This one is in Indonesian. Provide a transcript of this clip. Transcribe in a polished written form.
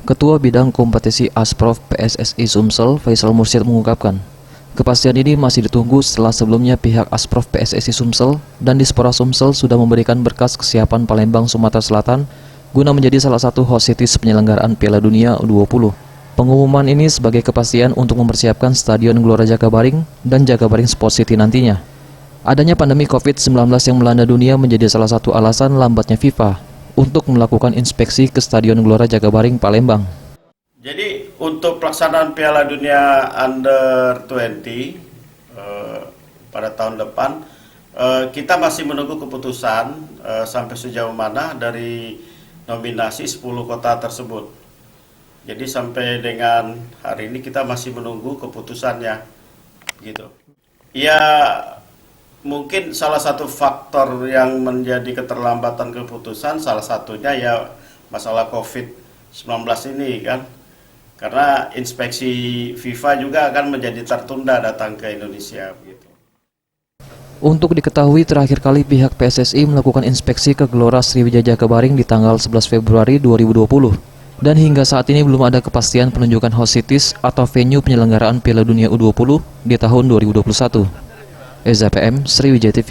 Ketua Bidang Kompetisi Asprof PSSI Sumsel, Faisal Mursyid mengungkapkan, kepastian ini masih ditunggu setelah sebelumnya pihak Asprof PSSI Sumsel dan Dispora Sumsel sudah memberikan berkas kesiapan Palembang, Sumatera Selatan guna menjadi salah satu host cities penyelenggaraan Piala Dunia U20. Pengumuman ini sebagai kepastian untuk mempersiapkan Stadion Gelora Jakabaring dan Jakabaring Sport City nantinya. Adanya pandemi COVID-19 yang melanda dunia menjadi salah satu alasan lambatnya FIFA untuk melakukan inspeksi ke Stadion Gelora Jakabaring Palembang. Jadi untuk pelaksanaan Piala Dunia Under 20 pada tahun depan, kita masih menunggu keputusan sampai sejauh mana dari nominasi 10 kota tersebut. Jadi sampai dengan hari ini kita masih menunggu keputusannya, gitu. Ya, mungkin salah satu faktor yang menjadi keterlambatan keputusan salah satunya ya masalah COVID-19 ini kan. Karena inspeksi FIFA juga akan menjadi tertunda datang ke Indonesia begitu. Untuk diketahui terakhir kali pihak PSSI melakukan inspeksi ke Gelora Sriwijaya Jakabaring di tanggal 11 Februari 2020. Dan hingga saat ini belum ada kepastian penunjukan host cities atau venue penyelenggaraan Piala Dunia U20 di tahun 2021. EZPM Sriwijaya TV.